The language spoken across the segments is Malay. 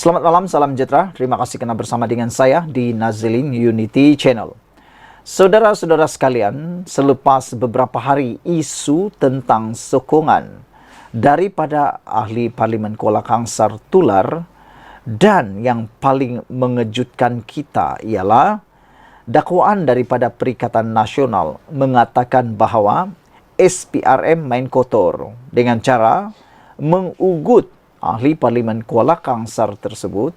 Selamat malam, salam sejahtera. Terima kasih karena bersama dengan saya di Nazilin Unity Channel. Saudara-saudara sekalian, selepas beberapa hari isu tentang sokongan daripada ahli Parlimen Kuala Kangsar tular, dan yang paling mengejutkan kita ialah dakwaan daripada Perikatan Nasional mengatakan bahawa SPRM main kotor dengan cara mengugut ahli Parlimen Kuala Kangsar tersebut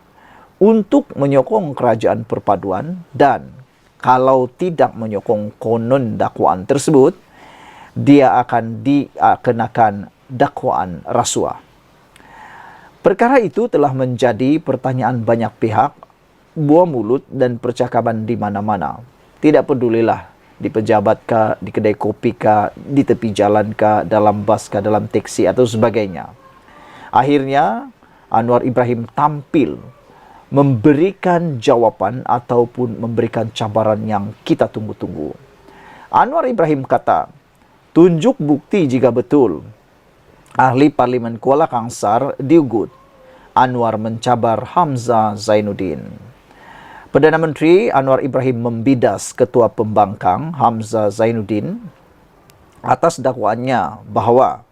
untuk menyokong kerajaan perpaduan, dan kalau tidak menyokong konon dakwaan tersebut, dia akan dikenakan dakwaan rasuah. Perkara itu telah menjadi pertanyaan banyak pihak, buah mulut dan percakapan di mana-mana. Tidak pedulilah di pejabat kah, di kedai kopi kah, di tepi jalan kah, dalam bas kah, dalam teksi atau sebagainya. Akhirnya Anwar Ibrahim tampil memberikan jawaban ataupun memberikan cabaran yang kita tunggu-tunggu. Anwar Ibrahim kata, tunjuk bukti jika betul ahli Parlimen Kuala Kangsar diugut. Anwar mencabar Hamzah Zainuddin. Perdana Menteri Anwar Ibrahim membidas Ketua Pembangkang Hamzah Zainuddin atas dakwaannya bahawa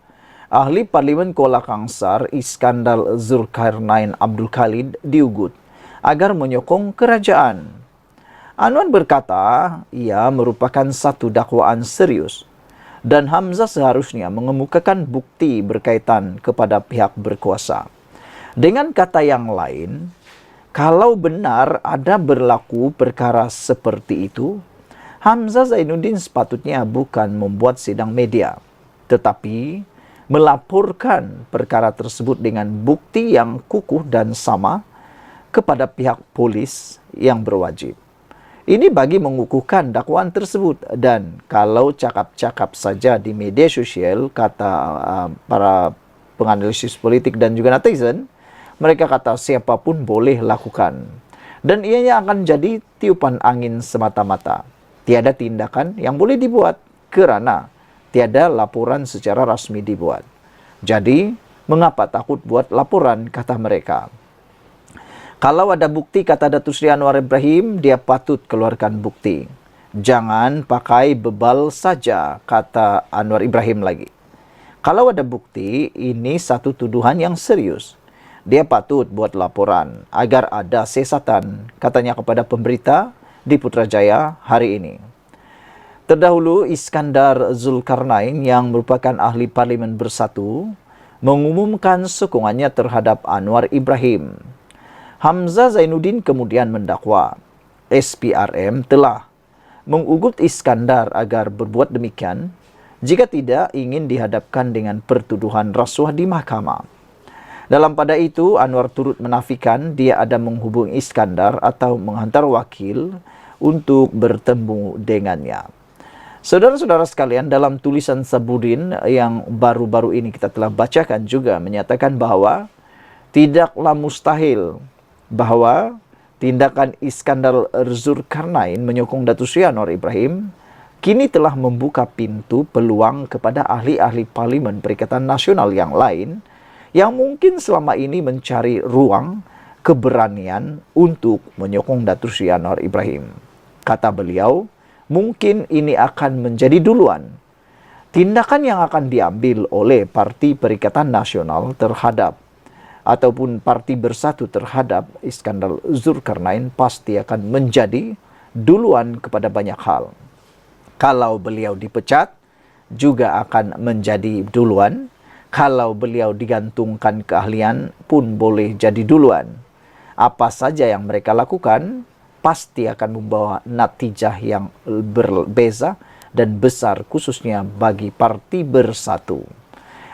ahli Parlimen Kuala Kangsar Iskandar Zulkarnain Abdul Khalid diugut agar menyokong kerajaan. Anwar berkata ia merupakan satu dakwaan serius dan Hamzah seharusnya mengemukakan bukti berkaitan kepada pihak berkuasa. Dengan kata yang lain, kalau benar ada berlaku perkara seperti itu, Hamzah Zainuddin sepatutnya bukan membuat sidang media, tetapi melaporkan perkara tersebut dengan bukti yang kukuh dan sama kepada pihak polis yang berwajib. Ini bagi mengukuhkan dakwaan tersebut, dan kalau cakap-cakap saja di media sosial, kata para penganalisis politik dan juga netizen, mereka kata siapapun boleh lakukan. Dan ianya akan jadi tiupan angin semata-mata. Tiada tindakan yang boleh dibuat kerana tiada laporan secara rasmi dibuat. Jadi, mengapa takut buat laporan, kata mereka. Kalau ada bukti, kata Datuk Seri Anwar Ibrahim, dia patut keluarkan bukti. Jangan pakai bebal saja, kata Anwar Ibrahim lagi. Kalau ada bukti, ini satu tuduhan yang serius. Dia patut buat laporan agar ada siasatan, katanya kepada pemberita di Putrajaya hari ini. Terdahulu, Iskandar Zulkarnain yang merupakan ahli Parlimen Bersatu mengumumkan sokongannya terhadap Anwar Ibrahim. Hamzah Zainuddin kemudian mendakwa SPRM telah mengugut Iskandar agar berbuat demikian jika tidak ingin dihadapkan dengan pertuduhan rasuah di mahkamah. Dalam pada itu, Anwar turut menafikan dia ada menghubungi Iskandar atau menghantar wakil untuk bertemu dengannya. Saudara-saudara sekalian, dalam tulisan Sabudin yang baru-baru ini kita telah bacakan juga menyatakan bahawa tidaklah mustahil bahawa tindakan Iskandar Zulkarnain menyokong Datuk Seri Anwar Ibrahim kini telah membuka pintu peluang kepada ahli-ahli Parlimen Perikatan Nasional yang lain yang mungkin selama ini mencari ruang keberanian untuk menyokong Datuk Seri Anwar Ibrahim. Kata beliau, mungkin ini akan menjadi duluan tindakan yang akan diambil oleh Parti Perikatan Nasional terhadap ataupun Parti Bersatu terhadap Iskandar Zulkarnain pasti akan menjadi duluan kepada banyak hal. Kalau beliau dipecat, juga akan menjadi duluan. Kalau beliau digantungkan keahlian pun boleh jadi duluan. Apa saja yang mereka lakukan pasti akan membawa natijah yang berbeza dan besar khususnya bagi Parti Bersatu.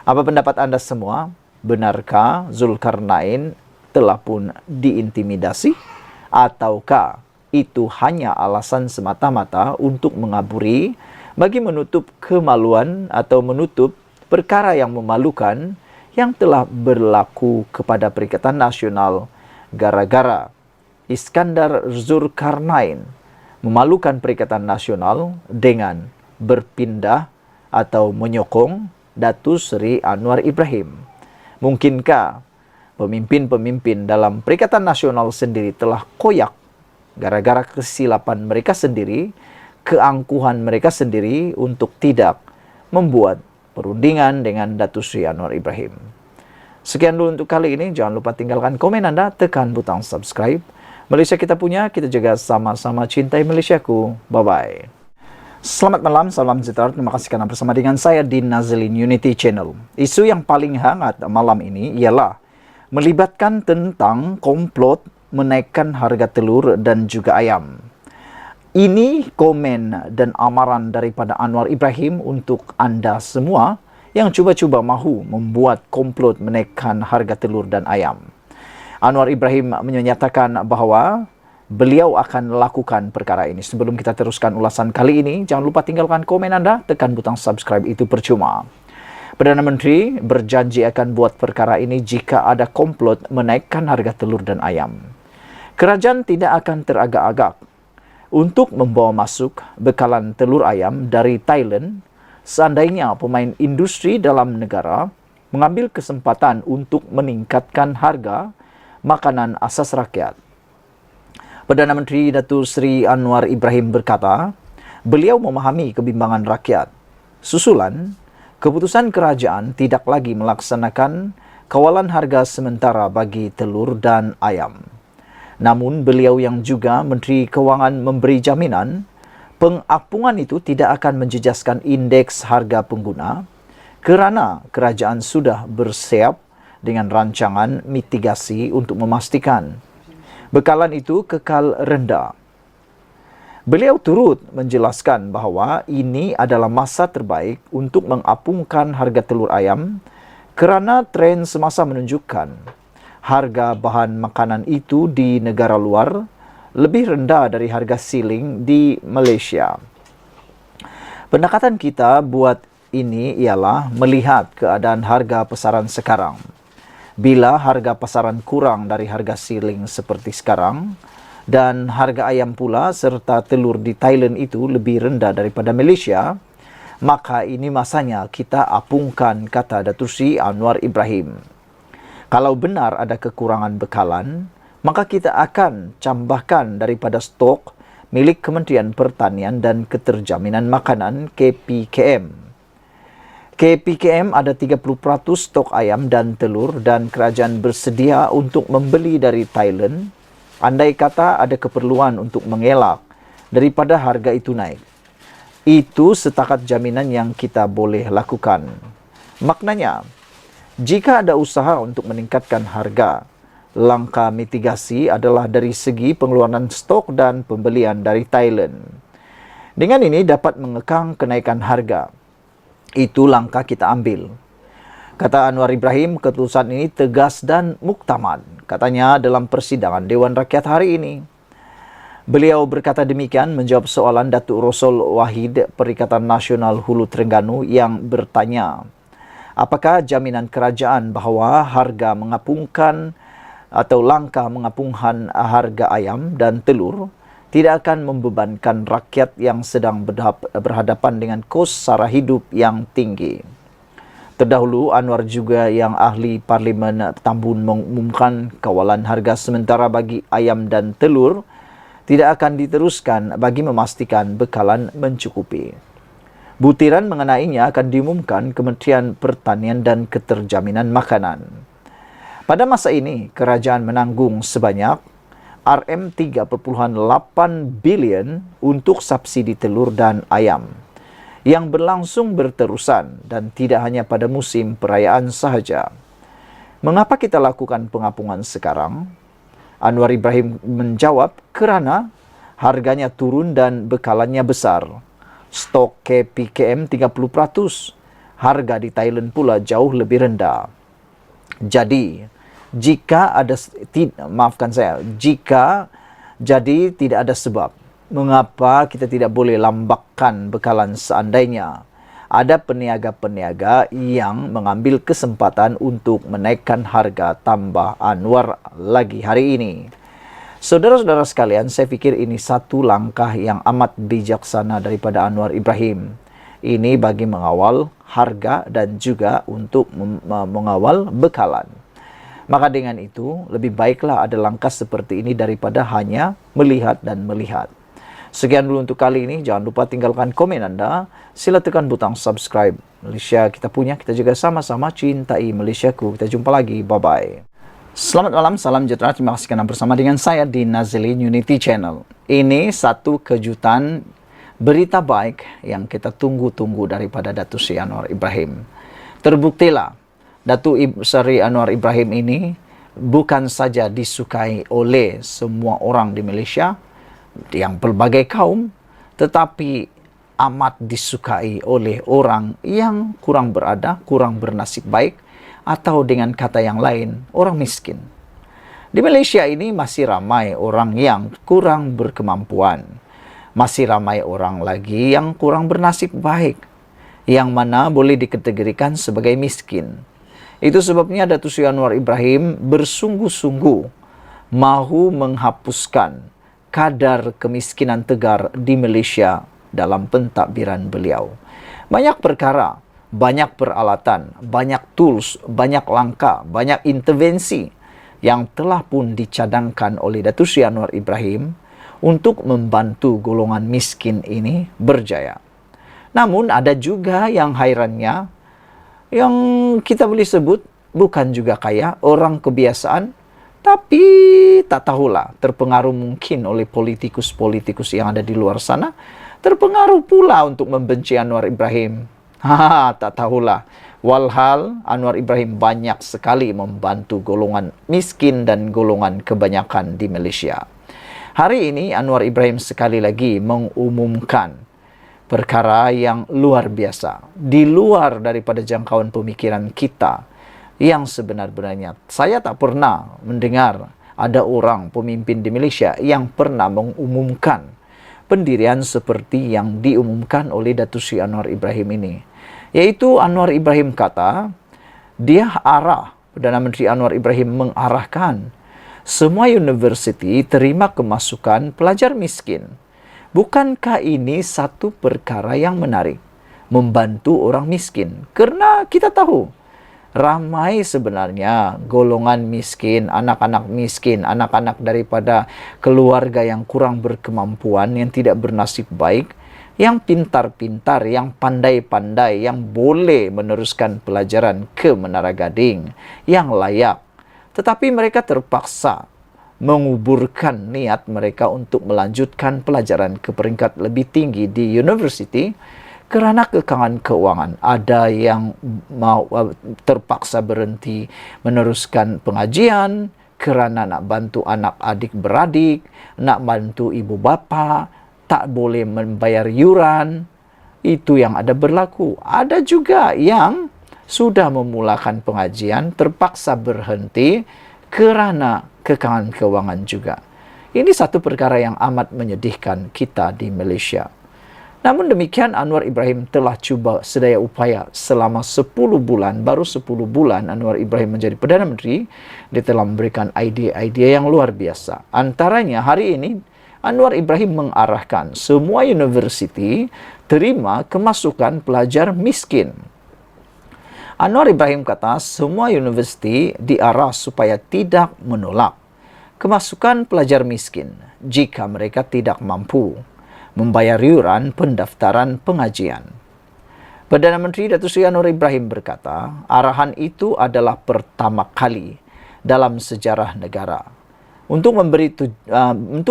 Apa pendapat anda semua? Benarkah Zulkarnain telah pun diintimidasi? Ataukah itu hanya alasan semata-mata untuk mengaburi bagi menutup kemaluan atau menutup perkara yang memalukan yang telah berlaku kepada Perikatan Nasional gara-gara Iskandar Zulkarnain memalukan Perikatan Nasional dengan berpindah atau menyokong Datuk Seri Anwar Ibrahim. Mungkinkah pemimpin-pemimpin dalam Perikatan Nasional sendiri telah koyak gara-gara kesilapan mereka sendiri, keangkuhan mereka sendiri untuk tidak membuat perundingan dengan Datuk Seri Anwar Ibrahim. Sekian dulu untuk kali ini. Jangan lupa tinggalkan komen Anda, tekan butang subscribe. Malaysia kita punya, kita jaga sama-sama cintai Malaysiaku. Bye-bye. Selamat malam, salam sejahtera. Terima kasih karena bersama dengan saya di Nazilin Unity Channel. Isu yang paling hangat malam ini ialah melibatkan tentang komplot menaikkan harga telur dan juga ayam. Ini komen dan amaran daripada Anwar Ibrahim untuk anda semua yang cuba-cuba mahu membuat komplot menaikkan harga telur dan ayam. Anwar Ibrahim menyatakan bahawa beliau akan lakukan perkara ini. Sebelum kita teruskan ulasan kali ini, jangan lupa tinggalkan komen anda, tekan butang subscribe, itu percuma. Perdana Menteri berjanji akan buat perkara ini jika ada komplot menaikkan harga telur dan ayam. Kerajaan tidak akan teragak-agak untuk membawa masuk bekalan telur ayam dari Thailand seandainya pemain industri dalam negara mengambil kesempatan untuk meningkatkan harga makanan asas rakyat. Perdana Menteri Datuk Seri Anwar Ibrahim berkata, beliau memahami kebimbangan rakyat. Susulan, keputusan kerajaan tidak lagi melaksanakan kawalan harga sementara bagi telur dan ayam. Namun beliau yang juga Menteri Kewangan memberi jaminan pengapungan itu tidak akan menjejaskan indeks harga pengguna kerana kerajaan sudah bersiap dengan rancangan mitigasi untuk memastikan bekalan itu kekal rendah. Beliau turut menjelaskan bahawa ini adalah masa terbaik untuk mengapungkan harga telur ayam kerana tren semasa menunjukkan harga bahan makanan itu di negara luar lebih rendah dari harga siling di Malaysia. Pendekatan kita buat ini ialah melihat keadaan harga pasaran sekarang. Bila harga pasaran kurang dari harga siling seperti sekarang dan harga ayam pula serta telur di Thailand itu lebih rendah daripada Malaysia, maka ini masanya kita apungkan, kata Datuk Seri Anwar Ibrahim. Kalau benar ada kekurangan bekalan, maka kita akan tambahkan daripada stok milik Kementerian Pertanian dan Keterjaminan Makanan KPKM. KPKM ada 30% stok ayam dan telur dan kerajaan bersedia untuk membeli dari Thailand andai kata ada keperluan untuk mengelak daripada harga itu naik. Itu setakat jaminan yang kita boleh lakukan. Maknanya, jika ada usaha untuk meningkatkan harga, langkah mitigasi adalah dari segi pengeluaran stok dan pembelian dari Thailand. Dengan ini dapat mengekang kenaikan harga. Itu langkah kita ambil. Kata Anwar Ibrahim, keputusan ini tegas dan muktamad, katanya dalam persidangan Dewan Rakyat hari ini. Beliau berkata demikian menjawab soalan Datuk Rosul Wahid Perikatan Nasional Hulu Terengganu yang bertanya, apakah jaminan kerajaan bahawa harga mengapungkan atau langkah mengapungkan harga ayam dan telur tidak akan membebankan rakyat yang sedang berhadapan dengan kos sara hidup yang tinggi. Terdahulu, Anwar juga yang ahli Parlimen Tambun mengumumkan kawalan harga sementara bagi ayam dan telur tidak akan diteruskan bagi memastikan bekalan mencukupi. Butiran mengenainya akan diumumkan Kementerian Pertanian dan Keterjaminan Makanan. Pada masa ini, kerajaan menanggung sebanyak RM3.8 bilion untuk subsidi telur dan ayam yang berlangsung berterusan dan tidak hanya pada musim perayaan sahaja. Mengapa kita lakukan pengapungan sekarang? Anwar Ibrahim menjawab, kerana harganya turun dan bekalannya besar. Stok KPKM 30%, harga di Thailand pula jauh lebih rendah. Jadi, jika tidak ada sebab mengapa kita tidak boleh lambakan bekalan seandainya ada peniaga-peniaga yang mengambil kesempatan untuk menaikkan harga, tambah Anwar lagi hari ini. Saudara-saudara sekalian, saya fikir ini satu langkah yang amat bijaksana daripada Anwar Ibrahim. Ini bagi mengawal harga dan juga untuk mengawal bekalan. Maka dengan itu, lebih baiklah ada langkah seperti ini daripada hanya melihat dan melihat. Sekian dulu untuk kali ini. Jangan lupa tinggalkan komen Anda. Sila tekan butang subscribe. Malaysia kita punya, kita juga sama-sama cintai Malaysiaku. Kita jumpa lagi. Bye-bye. Selamat malam, salam sejahtera. Terima kasih karena bersama dengan saya di Nazilin Unity Channel. Ini satu kejutan berita baik yang kita tunggu-tunggu daripada Datuk Seri Anwar Ibrahim. Terbuktilah Datuk Seri Anwar Ibrahim ini bukan saja disukai oleh semua orang di Malaysia yang berbagai kaum, tetapi amat disukai oleh orang yang kurang berada, kurang bernasib baik, atau dengan kata yang lain, orang miskin. Di Malaysia ini masih ramai orang yang kurang berkemampuan. Masih ramai orang lagi yang kurang bernasib baik, yang mana boleh dikategorikan sebagai miskin. Itu sebabnya Datuk Seri Anwar Ibrahim bersungguh-sungguh mahu menghapuskan kadar kemiskinan tegar di Malaysia dalam pentadbiran beliau. Banyak perkara, banyak peralatan, banyak tools, banyak langkah, banyak intervensi yang telah pun dicadangkan oleh Datuk Seri Anwar Ibrahim untuk membantu golongan miskin ini berjaya. Namun ada juga yang hairannya, yang kita boleh sebut bukan juga kaya, orang kebiasaan, tapi tak tahulah, terpengaruh mungkin oleh politikus-politikus yang ada di luar sana, terpengaruh pula untuk membenci Anwar Ibrahim. Tak tahulah. Walhal Anwar Ibrahim banyak sekali membantu golongan miskin dan golongan kebanyakan di Malaysia. Hari ini Anwar Ibrahim sekali lagi mengumumkan perkara yang luar biasa, di luar daripada jangkauan pemikiran kita, yang sebenar-benarnya saya tak pernah mendengar ada orang pemimpin di Malaysia yang pernah mengumumkan pendirian seperti yang diumumkan oleh Datuk Seri Anwar Ibrahim ini. Yaitu Anwar Ibrahim kata, Perdana Menteri Anwar Ibrahim mengarahkan semua universiti terima kemasukan pelajar miskin. Bukankah ini satu perkara yang menarik? Membantu orang miskin. Kerana kita tahu, ramai sebenarnya golongan miskin, anak-anak miskin, anak-anak daripada keluarga yang kurang berkemampuan, yang tidak bernasib baik, yang pintar-pintar, yang pandai-pandai, yang boleh meneruskan pelajaran ke Menara Gading, yang layak. Tetapi mereka terpaksa menguburkan niat mereka untuk melanjutkan pelajaran ke peringkat lebih tinggi di universiti kerana kekangan keuangan. Ada yang terpaksa berhenti meneruskan pengajian kerana nak bantu anak adik beradik, nak bantu ibu bapa, tak boleh membayar yuran. Itu yang ada berlaku. Ada juga yang sudah memulakan pengajian terpaksa berhenti kerana kekangan keuangan juga. Ini satu perkara yang amat menyedihkan kita di Malaysia. Namun demikian, Anwar Ibrahim telah cuba sedaya upaya selama 10 bulan, baru 10 bulan Anwar Ibrahim menjadi Perdana Menteri, dia telah memberikan idea-idea yang luar biasa. Antaranya hari ini, Anwar Ibrahim mengarahkan semua universiti terima kemasukan pelajar miskin. Anwar Ibrahim kata semua universiti diarah supaya tidak menolak kemasukan pelajar miskin jika mereka tidak mampu membayar yuran pendaftaran pengajian. Perdana Menteri Datuk Seri Anwar Ibrahim berkata, arahan itu adalah pertama kali dalam sejarah negara untuk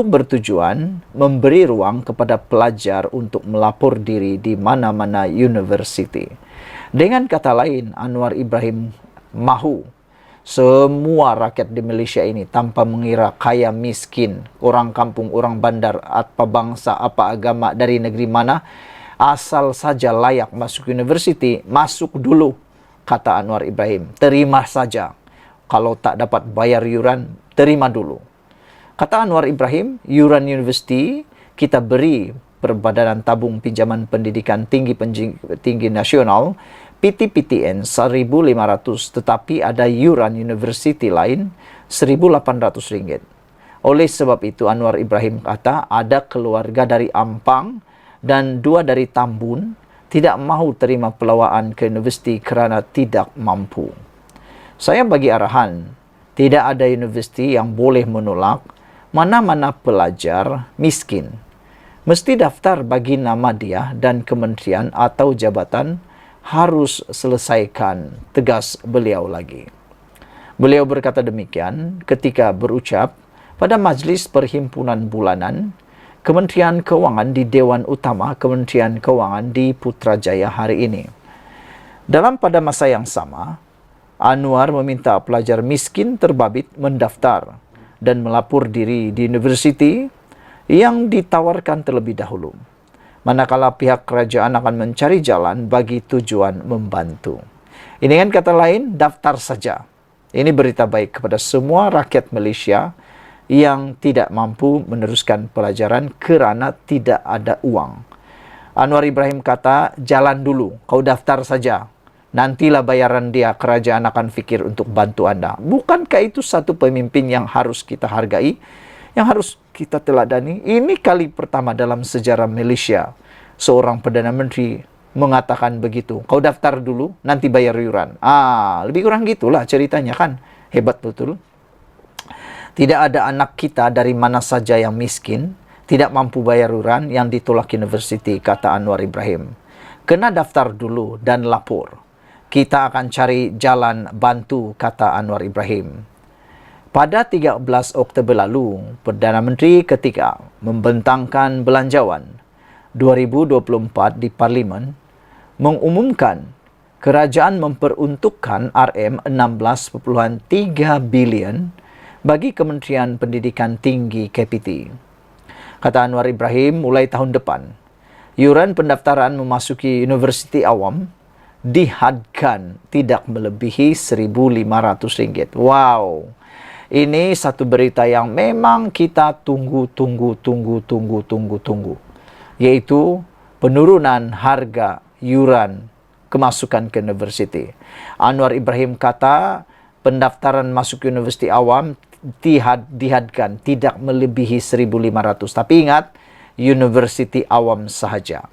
bertujuan memberi ruang kepada pelajar untuk melapor diri di mana-mana universiti. Dengan kata lain, Anwar Ibrahim mahu semua rakyat di Malaysia ini tanpa mengira kaya miskin, orang kampung, orang bandar, apa bangsa, apa agama, dari negeri mana, asal saja layak masuk universiti, masuk dulu, kata Anwar Ibrahim. Terima saja. Kalau tak dapat bayar yuran, terima dulu. Kata Anwar Ibrahim, yuran universiti kita beri Perbadanan Tabung Pinjaman Pendidikan Tinggi Nasional PTPTN 1.500, tetapi ada yuran universiti lain RM1.800. Oleh sebab itu Anwar Ibrahim kata ada keluarga dari Ampang dan 2 dari Tambun tidak mahu terima pelawaan ke universiti kerana tidak mampu. Saya bagi arahan Tidak ada universiti yang boleh menolak mana-mana pelajar miskin. Mesti daftar bagi nama dia dan kementerian atau jabatan harus selesaikan, tegas beliau lagi. Beliau berkata demikian ketika berucap pada Majlis Perhimpunan Bulanan Kementerian Keuangan di Dewan Utama Kementerian Keuangan di Putrajaya hari ini. Pada masa yang sama, Anwar meminta pelajar miskin terbabit mendaftar dan melapor diri di universiti yang ditawarkan terlebih dahulu, manakala pihak kerajaan akan mencari jalan bagi tujuan membantu. Ini dengan kata lain, daftar saja. Ini berita baik kepada semua rakyat Malaysia yang tidak mampu meneruskan pelajaran kerana tidak ada uang. Anwar Ibrahim kata, jalan dulu, kau daftar saja. Nantilah bayaran dia, kerajaan akan fikir untuk bantu anda. Bukankah itu satu pemimpin yang harus kita hargai, yang harus kita teladani? Ini kali pertama dalam sejarah Malaysia seorang Perdana Menteri mengatakan begitu. Kau daftar dulu, nanti bayar iuran. Lebih kurang gitulah ceritanya kan. Hebat betul. Tidak ada anak kita dari mana saja yang miskin, tidak mampu bayar iuran yang ditolak universiti, kata Anwar Ibrahim. Kena daftar dulu dan lapor. Kita akan cari jalan bantu, kata Anwar Ibrahim. Pada 13 Oktober lalu, Perdana Menteri ketika membentangkan belanjawan 2024 di Parlimen mengumumkan kerajaan memperuntukkan RM16.3 bilion bagi Kementerian Pendidikan Tinggi KPT. Kata Anwar Ibrahim, mulai tahun depan, iuran pendaftaran memasuki universiti awam dihadkan tidak melebihi RM1.500. Wow, ini satu berita yang memang kita tunggu, yaitu penurunan harga iuran kemasukan ke universiti. Anwar Ibrahim kata, pendaftaran masuk universiti awam dihadkan tidak melebihi 1.500. Tapi ingat, universiti awam sahaja.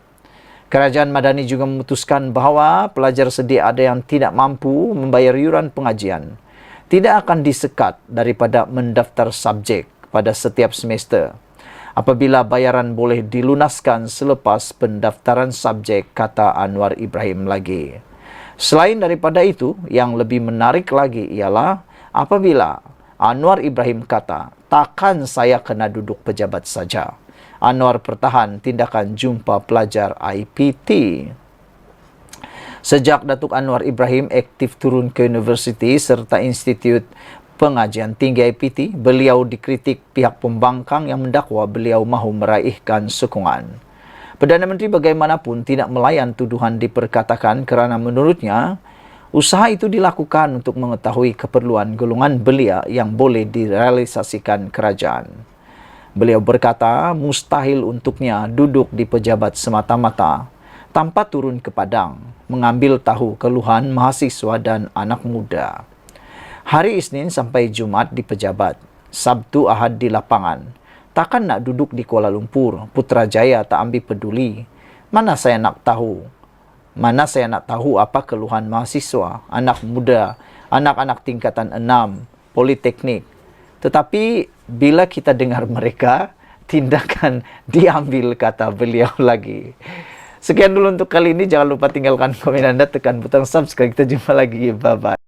Kerajaan Madani juga memutuskan bahawa pelajar sedia ada yang tidak mampu membayar iuran pengajian tidak akan disekat daripada mendaftar subjek pada setiap semester apabila bayaran boleh dilunaskan selepas pendaftaran subjek, kata Anwar Ibrahim lagi. Selain daripada itu, yang lebih menarik lagi ialah apabila Anwar Ibrahim kata, takkan saya kena duduk pejabat saja. Anwar pertahan tindakan jumpa pelajar IPT. Sejak Datuk Anwar Ibrahim aktif turun ke universiti serta Institut Pengajian Tinggi IPT, beliau dikritik pihak pembangkang yang mendakwa beliau mahu meraihkan sokongan. Perdana Menteri bagaimanapun tidak melayan tuduhan diperkatakan kerana menurutnya, usaha itu dilakukan untuk mengetahui keperluan golongan belia yang boleh direalisasikan kerajaan. Beliau berkata, mustahil untuknya duduk di pejabat semata-mata tanpa turun ke padang, mengambil tahu keluhan mahasiswa dan anak muda. Hari Isnin sampai Jumaat di pejabat, Sabtu Ahad di lapangan. Takkan nak duduk di Kuala Lumpur, Putrajaya tak ambil peduli. Mana saya nak tahu apa keluhan mahasiswa, anak muda, anak-anak tingkatan 6, politeknik. Tetapi bila kita dengar mereka, tindakan diambil, kata beliau lagi. Sekian dulu untuk kali ini. Jangan lupa tinggalkan komen anda, tekan butang subscribe. Kita jumpa lagi. Bye-bye.